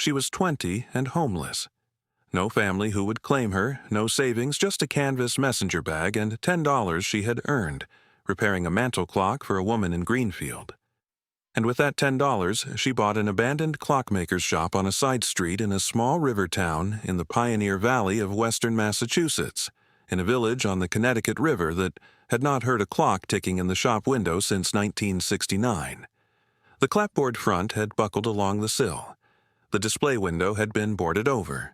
She was 20 and homeless. No family who would claim her, no savings, just a canvas messenger bag and $10 she had earned, repairing a mantel clock for a woman in Greenfield. And with that $10, she bought an abandoned clockmaker's shop on a side street in a small river town in the Pioneer Valley of western Massachusetts, in a village on the Connecticut River that had not heard a clock ticking in the shop window since 1969. The clapboard front had buckled along the sill. The display window had been boarded over.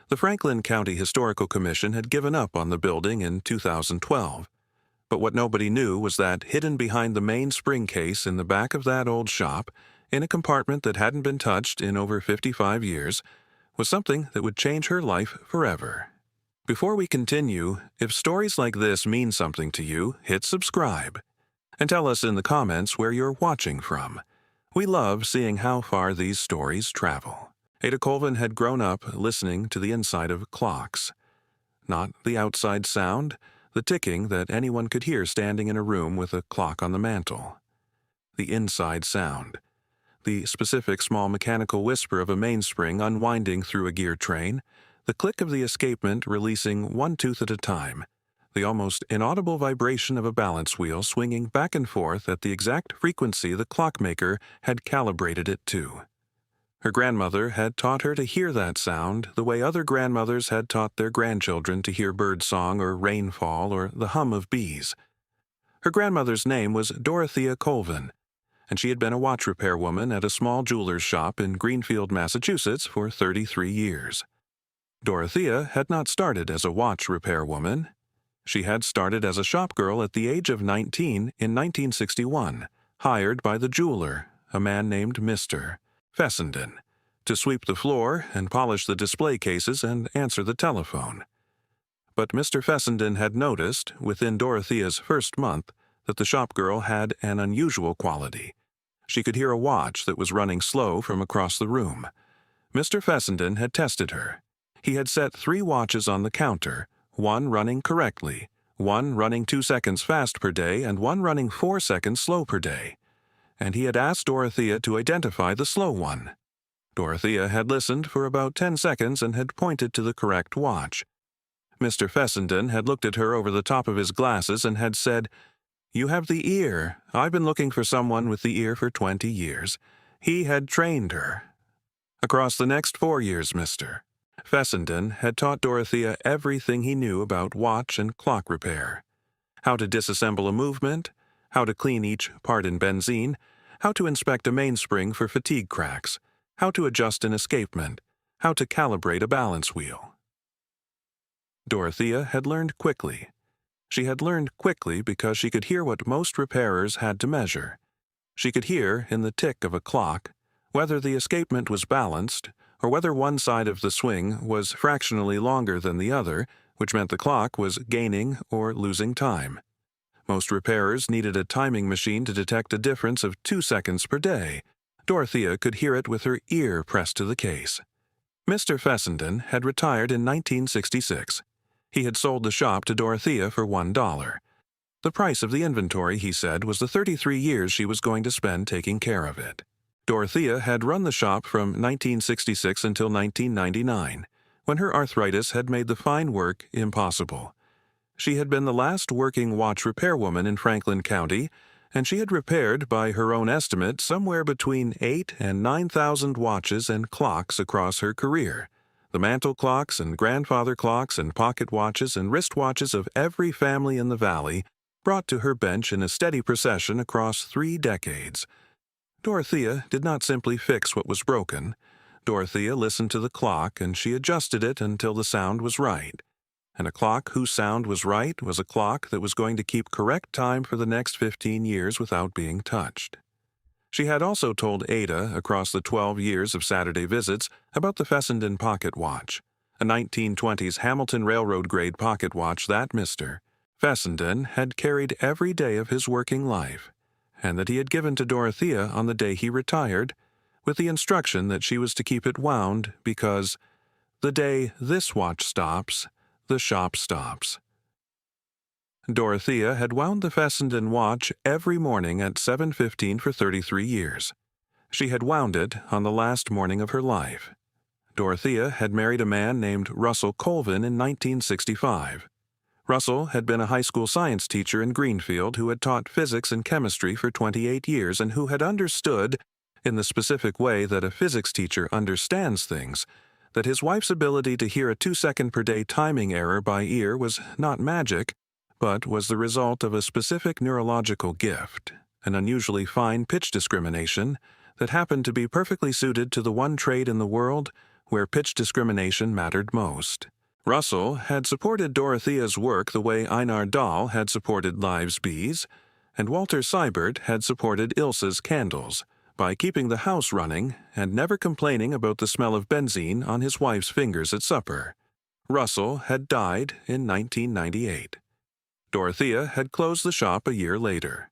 The Franklin County Historical Commission had given up on the building in 2012. But what nobody knew was that hidden behind the mainspring case in the back of that old shop, in a compartment that hadn't been touched in over 55 years, was something that would change her life forever. Before we continue, if stories like this mean something to you, hit subscribe. And tell us in the comments where you're watching from. We love seeing how far these stories travel. Ada Colvin had grown up listening to the inside of clocks. Not the outside sound, the ticking that anyone could hear standing in a room with a clock on the mantel. The inside sound. The specific small mechanical whisper of a mainspring unwinding through a gear train, the click of the escapement releasing one tooth at a time, the almost inaudible vibration of a balance wheel swinging back and forth at the exact frequency the clockmaker had calibrated it to. Her grandmother had taught her to hear that sound the way other grandmothers had taught their grandchildren to hear birdsong or rainfall or the hum of bees. Her grandmother's name was Dorothea Colvin, and she had been a watch repair woman at a small jeweler's shop in Greenfield, Massachusetts for 33 years. Dorothea had not started as a watch repair woman. She had started as a shop girl at the age of 19 in 1961, hired by the jeweler, a man named Mr. Fessenden, to sweep the floor and polish the display cases and answer the telephone. But Mr. Fessenden had noticed, within Dorothea's first month, that the shop girl had an unusual quality. She could hear a watch that was running slow from across the room. Mr. Fessenden had tested her. He had set 3 watches on the counter, one running correctly, one running 2 seconds fast per day, and one running 4 seconds slow per day. And he had asked Dorothea to identify the slow one. Dorothea had listened for about 10 seconds and had pointed to the correct watch. Mr. Fessenden had looked at her over the top of his glasses and had said, "You have the ear. I've been looking for someone with the ear for 20 years. He had trained her. Across the next 4 years, Mr. Fessenden had taught Dorothea everything he knew about watch and clock repair. How to disassemble a movement, how to clean each part in benzene, how to inspect a mainspring for fatigue cracks, how to adjust an escapement, how to calibrate a balance wheel." Dorothea had learned quickly. She had learned quickly because she could hear what most repairers had to measure. She could hear, in the tick of a clock, whether the escapement was balanced, or whether one side of the swing was fractionally longer than the other, which meant the clock was gaining or losing time. Most repairers needed a timing machine to detect a difference of 2 seconds per day. Dorothea could hear it with her ear pressed to the case. Mr. Fessenden had retired in 1966. He had sold the shop to Dorothea for $1. The price of the inventory, he said, was the 33 years she was going to spend taking care of it. Dorothea had run the shop from 1966 until 1999, when her arthritis had made the fine work impossible. She had been the last working watch repair woman in Franklin County, and she had repaired, by her own estimate, somewhere between 8,000 and 9,000 watches and clocks across her career. The mantel clocks and grandfather clocks and pocket watches and wrist watches of every family in the valley, brought to her bench in a steady procession across 3 decades. Dorothea did not simply fix what was broken. Dorothea listened to the clock, and she adjusted it until the sound was right. And a clock whose sound was right was a clock that was going to keep correct time for the next 15 years without being touched. She had also told Ada, across the 12 years of Saturday visits, about the Fessenden pocket watch, a 1920s Hamilton Railroad grade pocket watch that Mr. Fessenden had carried every day of his working life, and that he had given to Dorothea on the day he retired, with the instruction that she was to keep it wound because the day this watch stops, the shop stops. Dorothea had wound the Fessenden watch every morning at 7:15 for 33 years. She had wound it on the last morning of her life. Dorothea had married a man named Russell Colvin in 1965. Russell had been a high school science teacher in Greenfield who had taught physics and chemistry for 28 years and who had understood, in the specific way that a physics teacher understands things, that his wife's ability to hear a 2-second-per-day timing error by ear was not magic, but was the result of a specific neurological gift, an unusually fine pitch discrimination that happened to be perfectly suited to the one trade in the world where pitch discrimination mattered most. Russell had supported Dorothea's work the way Einar Dahl had supported Live's Bees, and Walter Seibert had supported Ilse's candles, by keeping the house running and never complaining about the smell of benzene on his wife's fingers at supper. Russell had died in 1998. Dorothea had closed the shop a year later.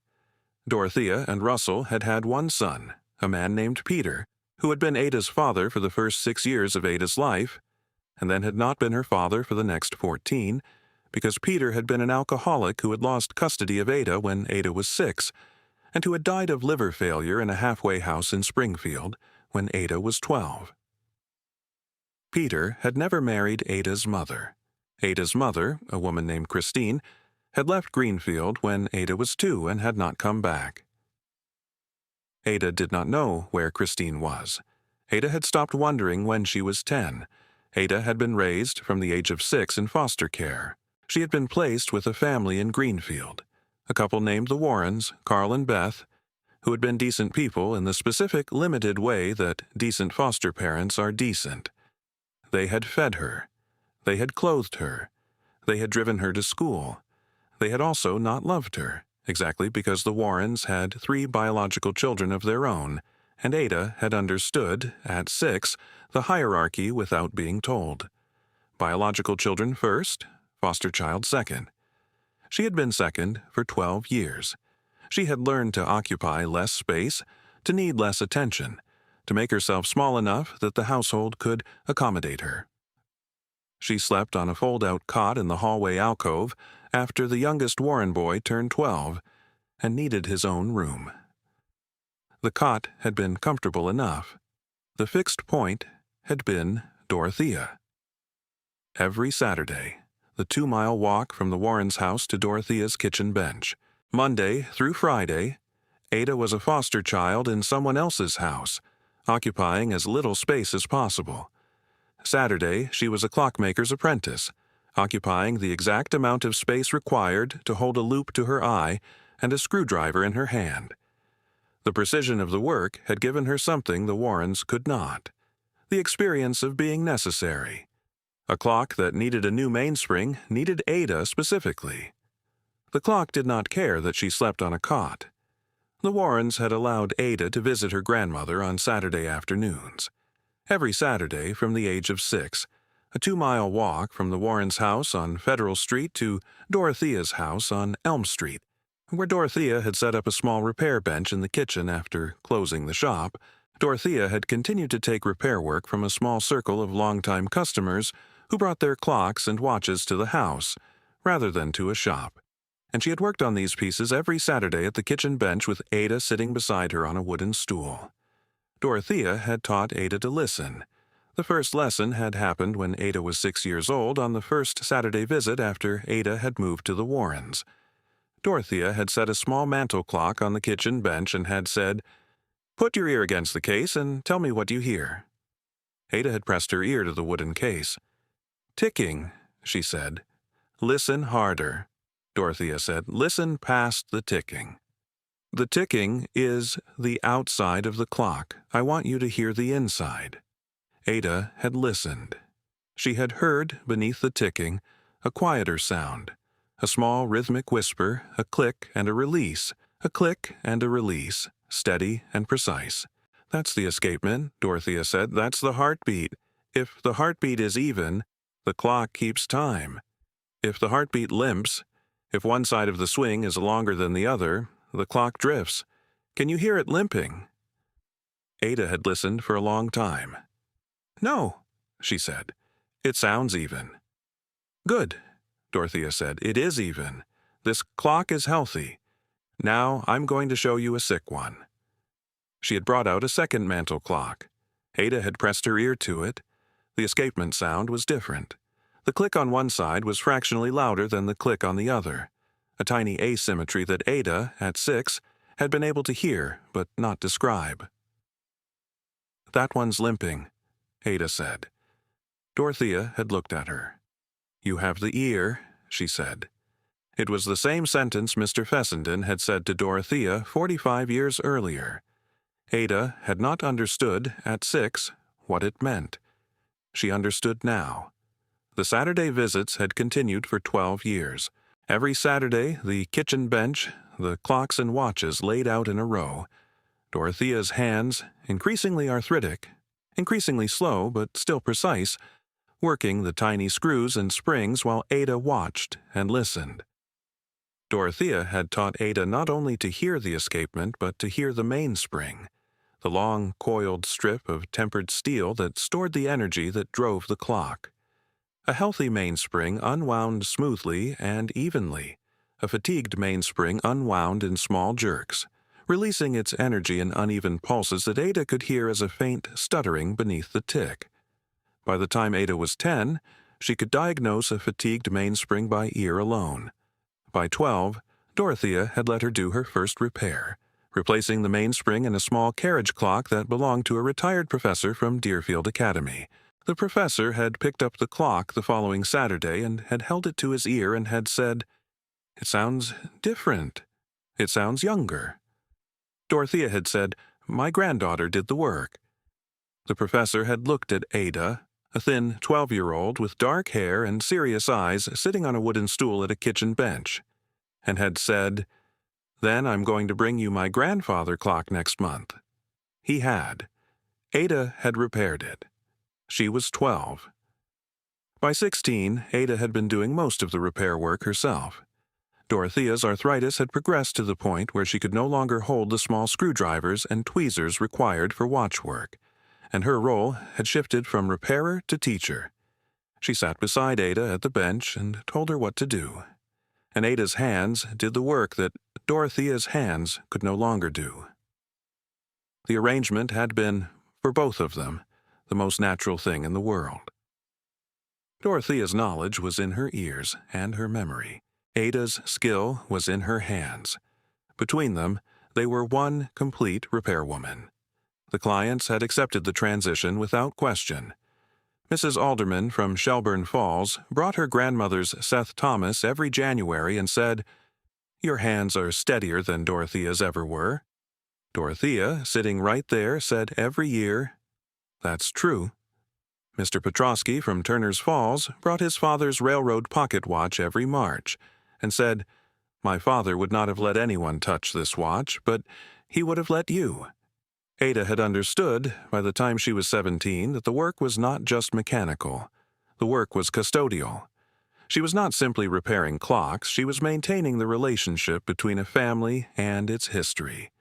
Dorothea and Russell had had one son, a man named Peter, who had been Ada's father for the first 6 years of Ada's life, and then had not been her father for the next 14, because Peter had been an alcoholic who had lost custody of Ada when Ada was 6, and who had died of liver failure in a halfway house in Springfield when Ada was 12. Peter had never married Ada's mother. Ada's mother, a woman named Christine, had left Greenfield when Ada was 2 and had not come back. Ada did not know where Christine was. Ada had stopped wondering when she was 10. Ada had been raised from the age of 6 in foster care. She had been placed with a family in Greenfield, a couple named the Warrens, Carl and Beth, who had been decent people in the specific, limited way that decent foster parents are decent. They had fed her. They had clothed her. They had driven her to school. They had also not loved her, exactly because the Warrens had 3 biological children of their own, and Ada had understood, at 6, the hierarchy without being told. Biological children first, foster child second. She had been second for 12 years. She had learned to occupy less space, to need less attention, to make herself small enough that the household could accommodate her. She slept on a fold-out cot in the hallway alcove after the youngest Warren boy turned 12 and needed his own room. The cot had been comfortable enough. The fixed point had been Dorothea. Every Saturday, the 2-mile walk from the Warrens' house to Dorothea's kitchen bench. Monday through Friday, Ada was a foster child in someone else's house, occupying as little space as possible. Saturday, she was a clockmaker's apprentice, occupying the exact amount of space required to hold a loop to her eye and a screwdriver in her hand. The precision of the work had given her something the Warrens could not: the experience of being necessary. A clock that needed a new mainspring needed Ada specifically. The clock did not care that she slept on a cot. The Warrens had allowed Ada to visit her grandmother on Saturday afternoons. Every Saturday from the age of 6, a 2-mile walk from the Warrens' house on Federal Street to Dorothea's house on Elm Street, where Dorothea had set up a small repair bench in the kitchen after closing the shop. Dorothea had continued to take repair work from a small circle of longtime customers who brought their clocks and watches to the house, rather than to a shop, and she had worked on these pieces every Saturday at the kitchen bench with Ada sitting beside her on a wooden stool. Dorothea had taught Ada to listen. The first lesson had happened when Ada was 6 years old on the first Saturday visit after Ada had moved to the Warrens. Dorothea had set a small mantel clock on the kitchen bench and had said, "Put your ear against the case and tell me what you hear." Ada had pressed her ear to the wooden case. "Ticking," she said. "Listen harder." Dorothea said, "Listen past the ticking." "The ticking is the outside of the clock. I want you to hear the inside." Ada had listened. She had heard, beneath the ticking, a quieter sound, a small rhythmic whisper, a click and a release, a click and a release, steady and precise. "That's the escapement," Dorothea said. "That's the heartbeat. If the heartbeat is even, the clock keeps time. If the heartbeat limps, if one side of the swing is longer than the other, the clock drifts. Can you hear it limping?" Ada had listened for a long time. "No," she said. "It sounds even." "Good," Dorothea said. "It is even. This clock is healthy. Now I'm going to show you a sick one." She had brought out a second mantel clock. Ada had pressed her ear to it. The escapement sound was different. The click on one side was fractionally louder than the click on the other, a tiny asymmetry that Ada, at 6, had been able to hear but not describe. "That one's limping," Ada said. Dorothea had looked at her. "You have the ear," she said. It was the same sentence Mr. Fessenden had said to Dorothea 45 years earlier. Ada had not understood, at 6, what it meant. She understood now. The Saturday visits had continued for 12 years. Every Saturday, the kitchen bench, the clocks and watches laid out in a row. Dorothea's hands, increasingly arthritic, increasingly slow but still precise, working the tiny screws and springs while Ada watched and listened. Dorothea had taught Ada not only to hear the escapement but to hear the mainspring, the long, coiled strip of tempered steel that stored the energy that drove the clock. A healthy mainspring unwound smoothly and evenly. A fatigued mainspring unwound in small jerks, releasing its energy in uneven pulses that Ada could hear as a faint stuttering beneath the tick. By the time Ada was 10, she could diagnose a fatigued mainspring by ear alone. By 12, Dorothea had let her do her first repair, replacing the mainspring in a small carriage clock that belonged to a retired professor from Deerfield Academy. The professor had picked up the clock the following Saturday and had held it to his ear and had said, "It sounds different. It sounds younger." Dorothea had said, "My granddaughter did the work." The professor had looked at Ada, a thin 12-year-old with dark hair and serious eyes sitting on a wooden stool at a kitchen bench, and had said, "Then I'm going to bring you my grandfather clock next month." He had. Ada had repaired it. She was 12. By 16, Ada had been doing most of the repair work herself. Dorothea's arthritis had progressed to the point where she could no longer hold the small screwdrivers and tweezers required for watchwork, and her role had shifted from repairer to teacher. She sat beside Ada at the bench and told her what to do. And Ada's hands did the work that Dorothea's hands could no longer do. The arrangement had been, for both of them, the most natural thing in the world. Dorothea's knowledge was in her ears and her memory. Ada's skill was in her hands. Between them, they were one complete repairwoman. The clients had accepted the transition without question. Mrs. Alderman from Shelburne Falls brought her grandmother's Seth Thomas every January and said, "Your hands are steadier than Dorothea's ever were." Dorothea, sitting right there, said every year, "That's true." Mr. Petrosky from Turner's Falls brought his father's railroad pocket watch every March and said, "My father would not have let anyone touch this watch, but he would have let you." Ada had understood, by the time she was 17, that the work was not just mechanical. The work was custodial. She was not simply repairing clocks, she was maintaining the relationship between a family and its history.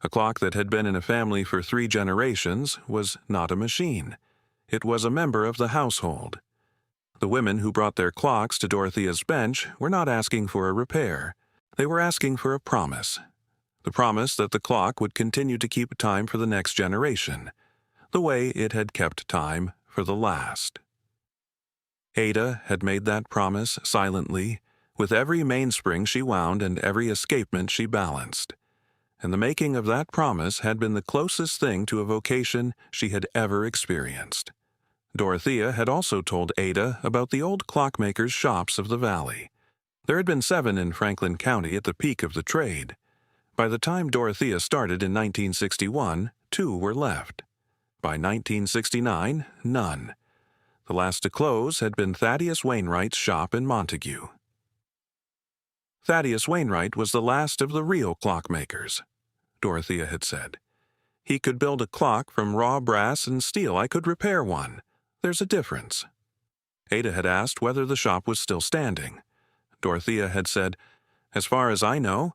A clock that had been in a family for 3 generations was not a machine. It was a member of the household. The women who brought their clocks to Dorothea's bench were not asking for a repair. They were asking for a promise. The promise that the clock would continue to keep time for the next generation, the way it had kept time for the last. Ada had made that promise silently, with every mainspring she wound and every escapement she balanced. And the making of that promise had been the closest thing to a vocation she had ever experienced. Dorothea had also told Ada about the old clockmakers' shops of the valley. There had been 7 in Franklin County at the peak of the trade. By the time Dorothea started in 1961, 2 were left. By 1969, none. The last to close had been Thaddeus Wainwright's shop in Montague. Thaddeus Wainwright was the last of the real clockmakers, Dorothea had said. "He could build a clock from raw brass and steel. I could repair one. There's a difference." Ada had asked whether the shop was still standing. Dorothea had said, "As far as I know,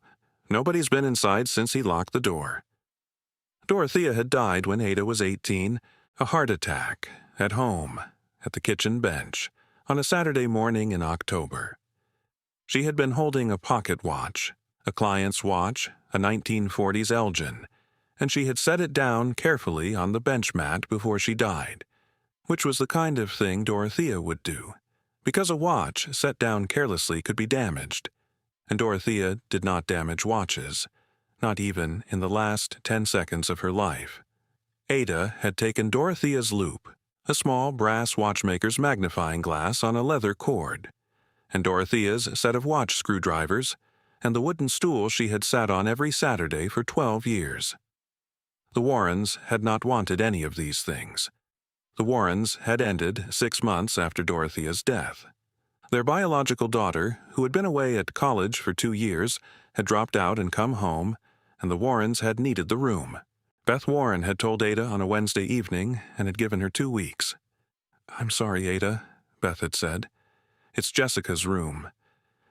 nobody's been inside since he locked the door." Dorothea had died when Ada was 18, a heart attack, at home, at the kitchen bench, on a Saturday morning in October. She had been holding a pocket watch, a client's watch, a 1940s Elgin, and she had set it down carefully on the bench mat before she died. which was the kind of thing Dorothea would do, because a watch set down carelessly could be damaged, and Dorothea did not damage watches, not even in the last 10 seconds of her life. Ada had taken Dorothea's loop, a small brass watchmaker's magnifying glass on a leather cord, and Dorothea's set of watch screwdrivers, and the wooden stool she had sat on every Saturday for 12 years. The Warrens had not wanted any of these things. The Warrens had ended 6 months after Dorothea's death. Their biological daughter, who had been away at college for 2 years, had dropped out and come home, and the Warrens had needed the room. Beth Warren had told Ada on a Wednesday evening and had given her 2 weeks. "I'm sorry, Ada," Beth had said. "It's Jessica's room.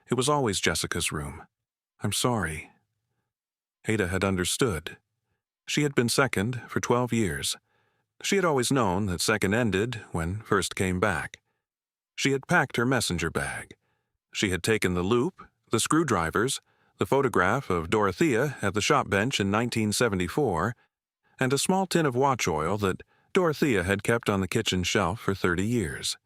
It was always Jessica's room. I'm sorry." Ada had understood. She had been second for 12 years. She had always known that second ended when first came back. She had packed her messenger bag. She had taken the loop, the screwdrivers, the photograph of Dorothea at the shop bench in 1974, and a small tin of watch oil that Dorothea had kept on the kitchen shelf for 30 years.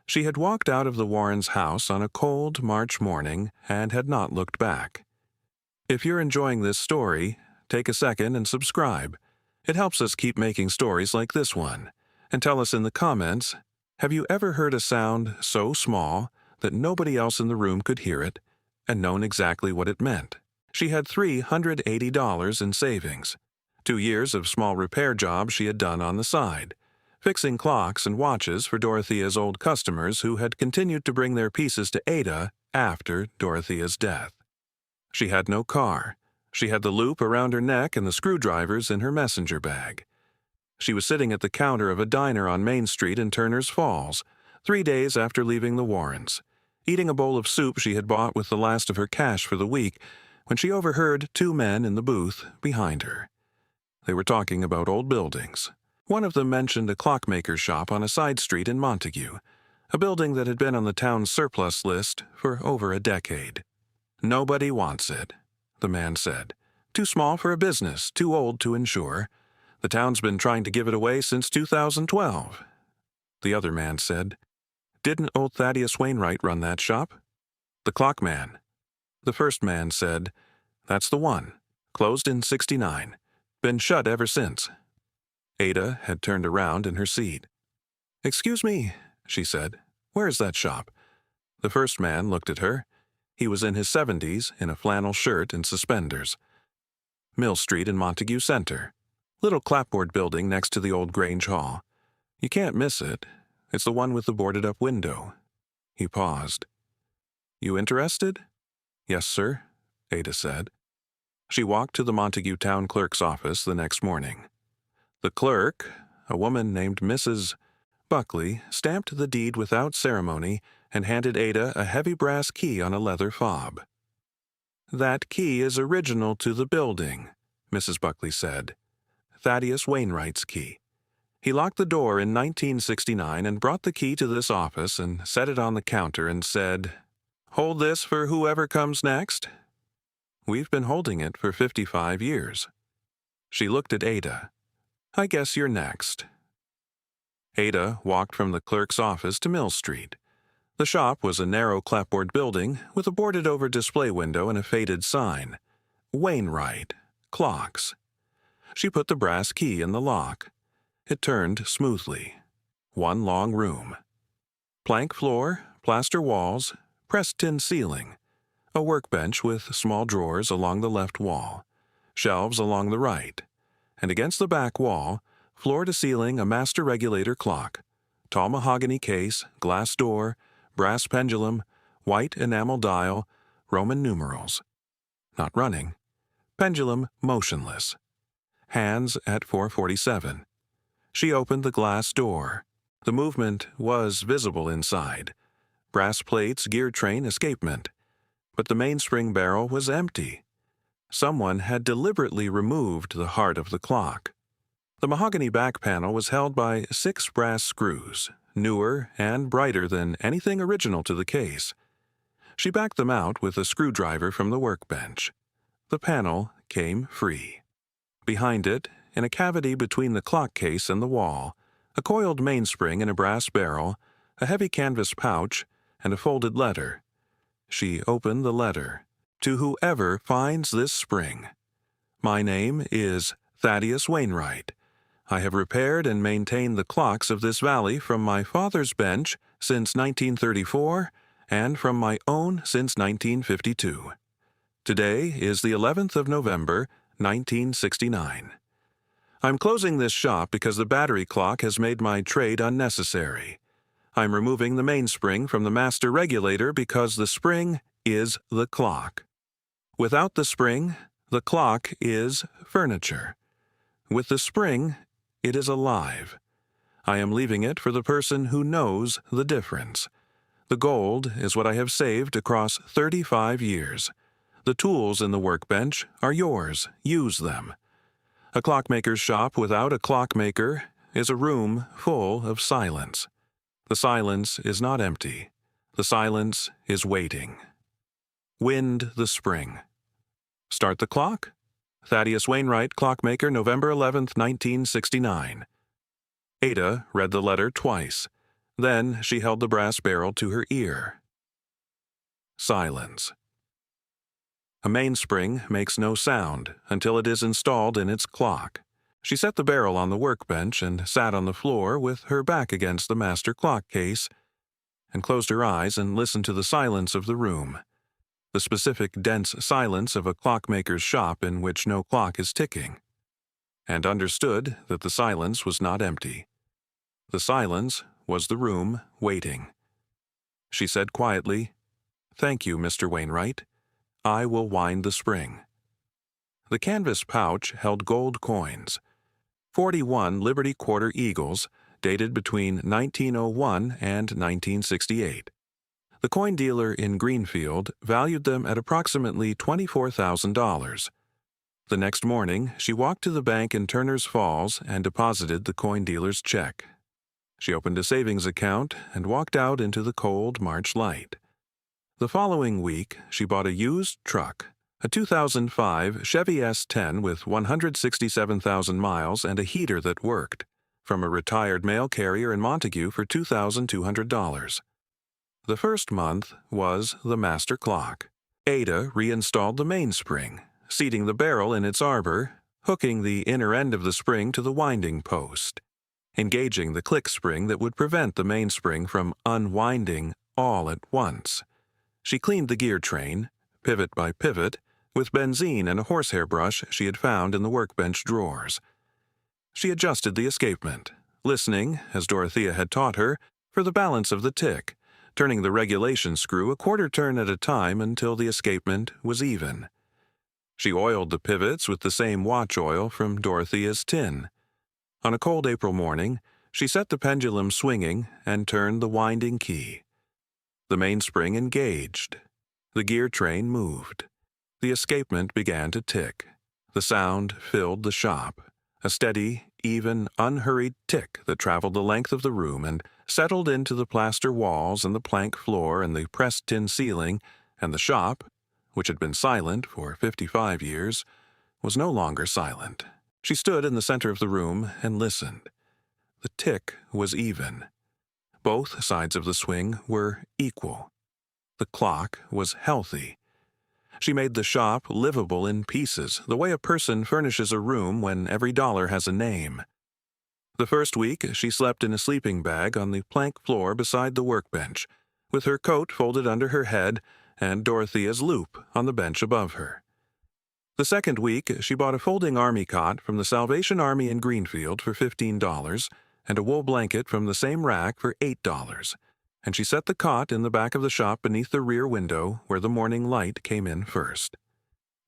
She had walked out of the Warrens' house on a cold March morning and had not looked back. If you're enjoying this story, take a second and subscribe. It helps us keep making stories like this one. And tell us in the comments, have you ever heard a sound so small that nobody else in the room could hear it and known exactly what it meant? She had $380 in savings, 2 years of small repair jobs she had done on the side, fixing clocks and watches for Dorothea's old customers who had continued to bring their pieces to Ada after Dorothea's death. She had no car. She had the loop around her neck and the screwdrivers in her messenger bag. She was sitting at the counter of a diner on Main Street in Turner's Falls, 3 days after leaving the Warrens, eating a bowl of soup she had bought with the last of her cash for the week, when she overheard 2 men in the booth behind her. They were talking about old buildings. One of them mentioned a clockmaker shop on a side street in Montague, a building that had been on the town's surplus list for over a decade. "Nobody wants it," the man said. "Too small for a business, too old to insure. The town's been trying to give it away since 2012. The other man said, "Didn't old Thaddeus Wainwright run that shop?" "The clock man." The first man said, "That's the one. Closed in '69. Been shut ever since." Ada had turned around in her seat. "Excuse me," she said. "Where is that shop?" The first man looked at her. He was in his 70s, in a flannel shirt and suspenders. "Mill Street in Montague Center. Little clapboard building next to the old Grange Hall. You can't miss it. It's the one with the boarded-up window." He paused. "You interested?" "Yes, sir," Ada said. She walked to the Montague town clerk's office the next morning. The clerk, a woman named Mrs. Buckley, stamped the deed without ceremony and handed Ada a heavy brass key on a leather fob. "That key is original to the building," Mrs. Buckley said. "Thaddeus Wainwright's key. He locked the door in 1969 and brought the key to this office and set it on the counter and said, 'Hold this for whoever comes next.' We've been holding it for 55 years. She looked at Ada. "I guess you're next." Ada walked from the clerk's office to Mill Street. The shop was a narrow clapboard building with a boarded-over display window and a faded sign. "Wainwright. Clocks." She put the brass key in the lock. It turned smoothly. One long room. Plank floor, plaster walls, pressed tin ceiling. A workbench with small drawers along the left wall. Shelves along the right. And against the back wall, floor to ceiling, a master regulator clock. Tall mahogany case, glass door, brass pendulum, white enamel dial, Roman numerals. Not running. Pendulum motionless. Hands at 4:47. She opened the glass door. The movement was visible inside. Brass plates, gear train, escapement. But the mainspring barrel was empty. Someone had deliberately removed the heart of the clock. The mahogany back panel was held by 6 brass screws, newer and brighter than anything original to the case. She backed them out with a screwdriver from the workbench. The panel came free. Behind it, in a cavity between the clock case and the wall, a coiled mainspring in a brass barrel, a heavy canvas pouch, and a folded letter. She opened the letter. To whoever finds this spring. My name is Thaddeus Wainwright. I have repaired and maintained the clocks of this valley from my father's bench since 1934 and from my own since 1952. Today is the 11th of November, 1969. I'm closing this shop because the battery clock has made my trade unnecessary. I'm removing the mainspring from the master regulator because the spring is the clock. Without the spring, the clock is furniture. With the spring, it is alive. I am leaving it for the person who knows the difference. The gold is what I have saved across 35 years. The tools in the workbench are yours. Use them. A clockmaker's shop without a clockmaker is a room full of silence. The silence is not empty. The silence is waiting. Wind the spring. Start the clock? Thaddeus Wainwright, Clockmaker, November 11, 1969. Ada read the letter twice. Then she held the brass barrel to her ear. Silence. A mainspring makes no sound until it is installed in its clock. She set the barrel on the workbench and sat on the floor with her back against the master clock case and closed her eyes and listened to the silence of the room. The specific dense silence of a clockmaker's shop in which no clock is ticking, and understood that the silence was not empty. The silence was the room waiting. She said quietly, "Thank you, Mr. Wainwright. I will wind the spring." The canvas pouch held gold coins, 41 Liberty Quarter Eagles, dated between 1901 and 1968. The coin dealer in Greenfield valued them at approximately $24,000. The next morning, she walked to the bank in Turner's Falls and deposited the coin dealer's check. She opened a savings account and walked out into the cold March light. The following week, she bought a used truck, a 2005 Chevy S10 with 167,000 miles and a heater that worked, from a retired mail carrier in Montague for $2,200. The first month was the master clock. Ada reinstalled the mainspring, seating the barrel in its arbor, hooking the inner end of the spring to the winding post, engaging the click spring that would prevent the mainspring from unwinding all at once. She cleaned the gear train, pivot by pivot, with benzene and a horsehair brush she had found in the workbench drawers. She adjusted the escapement, listening, as Dorothea had taught her, for the balance of the tick, turning the regulation screw a quarter turn at a time until the escapement was even. She oiled the pivots with the same watch oil from Dorothea's tin. On a cold April morning, she set the pendulum swinging and turned the winding key. The mainspring engaged. The gear train moved. The escapement began to tick. The sound filled the shop, a steady, even, unhurried tick that traveled the length of the room and settled into the plaster walls and the plank floor and the pressed tin ceiling, and the shop, which had been silent for 55 years, was no longer silent. She stood in the center of the room and listened. The tick was even. Both sides of the swing were equal. The clock was healthy. She made the shop livable in pieces, the way a person furnishes a room when every dollar has a name. The first week, she slept in a sleeping bag on the plank floor beside the workbench, with her coat folded under her head and Dorothea's loop on the bench above her. The second week, she bought a folding army cot from the Salvation Army in Greenfield for $15 and a wool blanket from the same rack for $8, and she set the cot in the back of the shop beneath the rear window where the morning light came in first.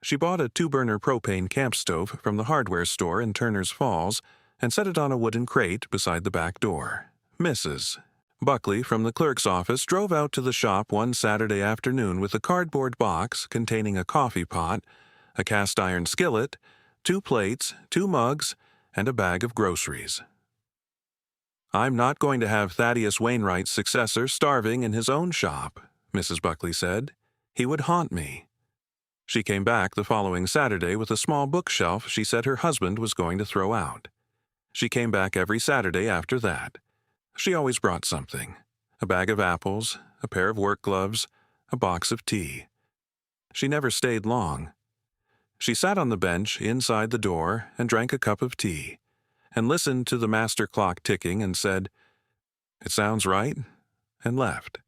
She bought a 2-burner propane camp stove from the hardware store in Turner's Falls and set it on a wooden crate beside the back door. Mrs. Buckley from the clerk's office drove out to the shop one Saturday afternoon with a cardboard box containing a coffee pot, a cast-iron skillet, 2 plates, 2 mugs, and a bag of groceries. "I'm not going to have Thaddeus Wainwright's successor starving in his own shop," Mrs. Buckley said. "He would haunt me." She came back the following Saturday with a small bookshelf she said her husband was going to throw out. She came back every Saturday after that. She always brought something: a bag of apples, a pair of work gloves, a box of tea. She never stayed long. She sat on the bench inside the door and drank a cup of tea, and listened to the master clock ticking and said, "It sounds right," and left.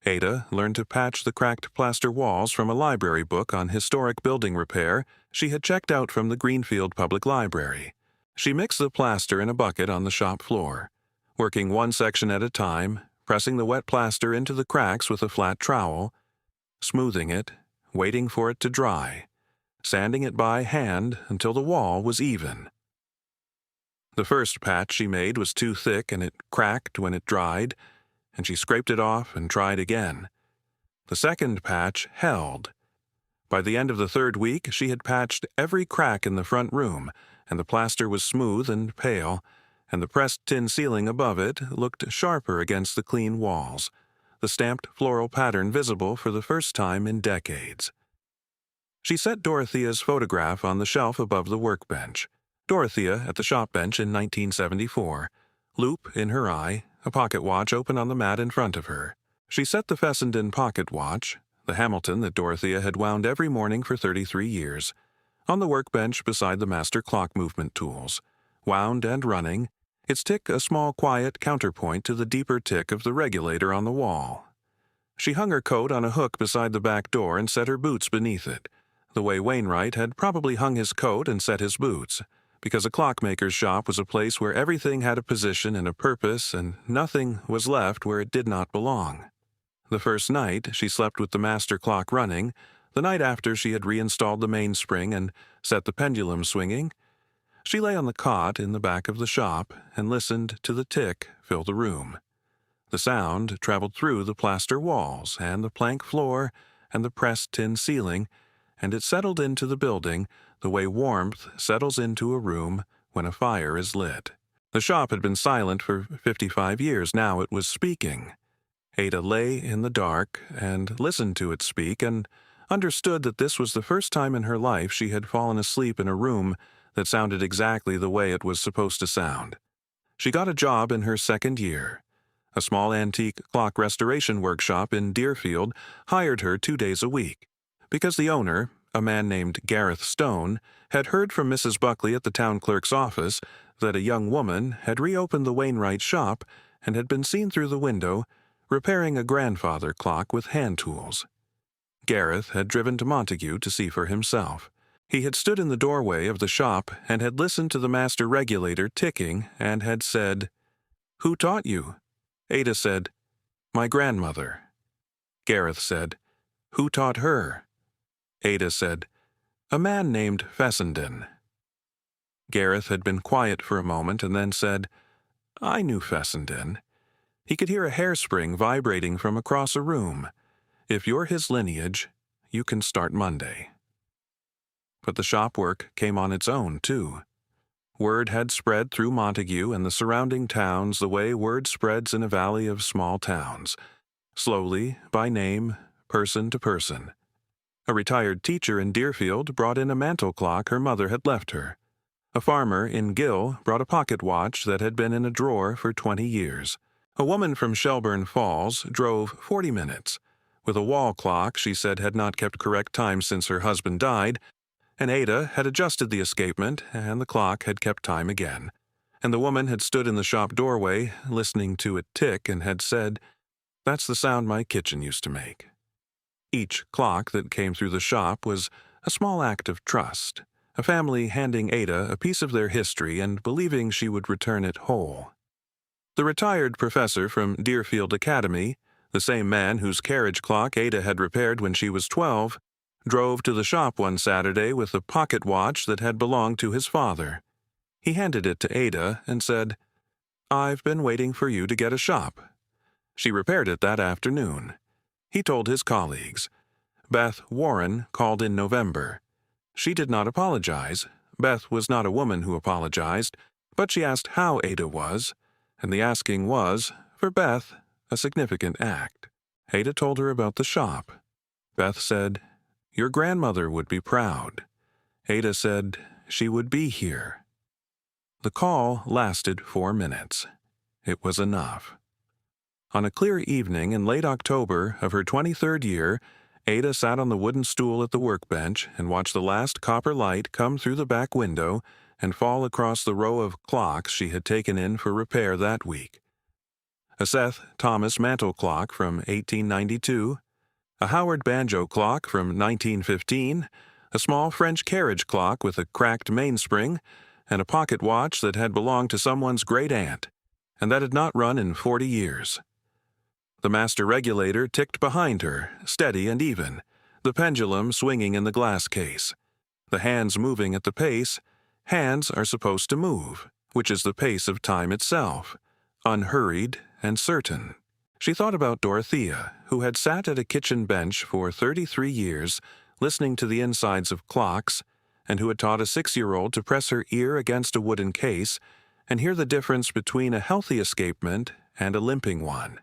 Ada learned to patch the cracked plaster walls from a library book on historic building repair she had checked out from the Greenfield Public Library. She mixed the plaster in a bucket on the shop floor, working one section at a time, pressing the wet plaster into the cracks with a flat trowel, smoothing it, waiting for it to dry, sanding it by hand until the wall was even. The first patch she made was too thick and it cracked when it dried, and she scraped it off and tried again. The second patch held. By the end of the third week, she had patched every crack in the front room, and the plaster was smooth and pale, and the pressed tin ceiling above it looked sharper against the clean walls, the stamped floral pattern visible for the first time in decades. She set Dorothea's photograph on the shelf above the workbench. Dorothea at the shop bench in 1974, loop in her eye, a pocket watch open on the mat in front of her. She set the Fessenden pocket watch, the Hamilton that Dorothea had wound every morning for 33 years, on the workbench beside the master clock movement tools, wound and running, its tick a small quiet counterpoint to the deeper tick of the regulator on the wall. She hung her coat on a hook beside the back door and set her boots beneath it, the way Wainwright had probably hung his coat and set his boots, because a clockmaker's shop was a place where everything had a position and a purpose, and nothing was left where it did not belong. The first night, she slept with the master clock running. The night after she had reinstalled the mainspring and set the pendulum swinging, she lay on the cot in the back of the shop and listened to the tick fill the room. The sound traveled through the plaster walls and the plank floor and the pressed tin ceiling, and it settled into the building the way warmth settles into a room when a fire is lit. The shop had been silent for 55 years. Now it was speaking. Ada lay in the dark and listened to it speak and understood that this was the first time in her life she had fallen asleep in a room that sounded exactly the way it was supposed to sound. She got a job in her second year. A small antique clock restoration workshop in Deerfield hired her 2 days a week, because the owner, a man named Gareth Stone, had heard from Mrs. Buckley at the town clerk's office that a young woman had reopened the Wainwright shop and had been seen through the window repairing a grandfather clock with hand tools. Gareth had driven to Montague to see for himself. He had stood in the doorway of the shop and had listened to the master regulator ticking and had said, "Who taught you?" Ada said, "My grandmother." Gareth said, "Who taught her?" Ada said, "A man named Fessenden." Gareth had been quiet for a moment and then said, "I knew Fessenden." He could hear a hairspring vibrating from across a room. "If you're his lineage, you can start Monday." But the shop work came on its own, too. Word had spread through Montague and the surrounding towns the way word spreads in a valley of small towns, slowly, by name, person to person. A retired teacher in Deerfield brought in a mantel clock her mother had left her. A farmer in Gill brought a pocket watch that had been in a drawer for 20 years. A woman from Shelburne Falls drove 40 minutes, with a wall clock she said had not kept correct time since her husband died, and Ada had adjusted the escapement, and the clock had kept time again. And the woman had stood in the shop doorway, listening to it tick, and had said, "That's the sound my kitchen used to make." Each clock that came through the shop was a small act of trust, a family handing Ada a piece of their history and believing she would return it whole. The retired professor from Deerfield Academy, the same man whose carriage clock Ada had repaired when she was 12, drove to the shop one Saturday with a pocket watch that had belonged to his father. He handed it to Ada and said, "I've been waiting for you to get a shop." She repaired it that afternoon. He told his colleagues. Beth Warren called in November. She did not apologize. Beth was not a woman who apologized, but she asked how Ada was, and the asking was, for Beth, a significant act. Ada told her about the shop. Beth said, "Your grandmother would be proud." Ada said she would be here. The call lasted 4 minutes. It was enough. On a clear evening in late October of her 23rd year, Ada sat on the wooden stool at the workbench and watched the last copper light come through the back window and fall across the row of clocks she had taken in for repair that week. A Seth Thomas mantel clock from 1892, a Howard banjo clock from 1915, a small French carriage clock with a cracked mainspring, and a pocket watch that had belonged to someone's great-aunt, and that had not run in 40 years. The master regulator ticked behind her, steady and even, the pendulum swinging in the glass case. The hands moving at the pace. Hands are supposed to move, which is the pace of time itself, unhurried and certain. She thought about Dorothea, who had sat at a kitchen bench for 33 years, listening to the insides of clocks, and who had taught a 6-year-old to press her ear against a wooden case and hear the difference between a healthy escapement and a limping one.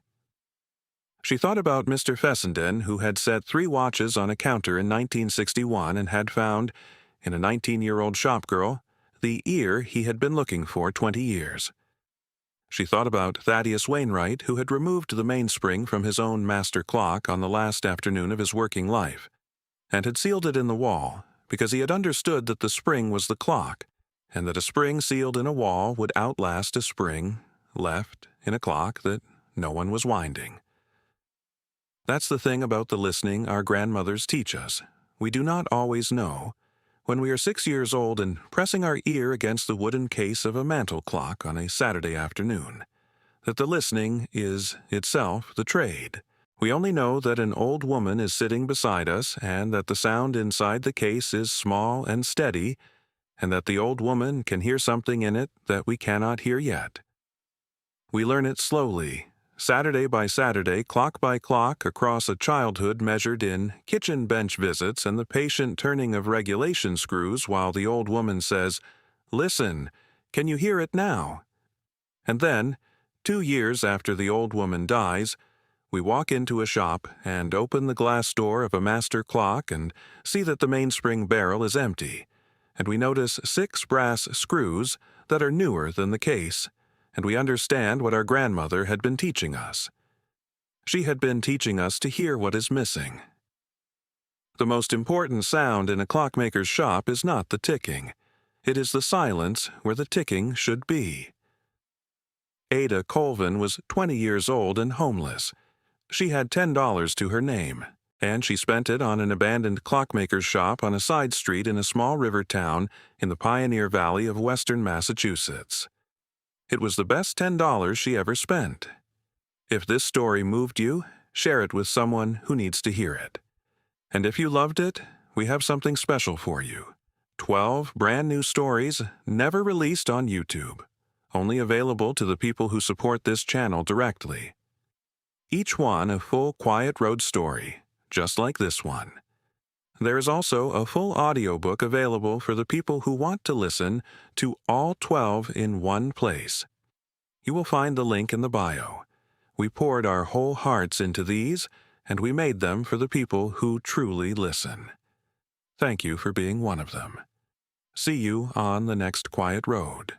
She thought about Mr. Fessenden, who had set 3 watches on a counter in 1961 and had found, in a 19-year-old shopgirl, the ear he had been looking for 20 years. She thought about Thaddeus Wainwright, who had removed the mainspring from his own master clock on the last afternoon of his working life, and had sealed it in the wall because he had understood that the spring was the clock, and that a spring sealed in a wall would outlast a spring left in a clock that no one was winding. That's the thing about the listening our grandmothers teach us. We do not always know, when we are 6 years old and pressing our ear against the wooden case of a mantel clock on a Saturday afternoon, that the listening is itself the trade. We only know that an old woman is sitting beside us and that the sound inside the case is small and steady, and that the old woman can hear something in it that we cannot hear yet. We learn it slowly, Saturday by Saturday, clock by clock, across a childhood measured in kitchen bench visits and the patient turning of regulation screws while the old woman says, "Listen, can you hear it now?" And then, 2 years after the old woman dies, we walk into a shop and open the glass door of a master clock and see that the mainspring barrel is empty, and we notice 6 brass screws that are newer than the case, and we understand what our grandmother had been teaching us. She had been teaching us to hear what is missing. The most important sound in a clockmaker's shop is not the ticking. It is the silence where the ticking should be. Ada Colvin was 20 years old and homeless. She had $10 to her name, and she spent it on an abandoned clockmaker's shop on a side street in a small river town in the Pioneer Valley of western Massachusetts. It was the best $10 she ever spent. If this story moved you, share it with someone who needs to hear it. And if you loved it, we have something special for you. 12 brand new stories never released on YouTube, only available to the people who support this channel directly. Each one a full quiet road story, just like this one. There is also a full audiobook available for the people who want to listen to all 12 in one place. You will find the link in the bio. We poured our whole hearts into these, and we made them for the people who truly listen. Thank you for being one of them. See you on the next quiet road.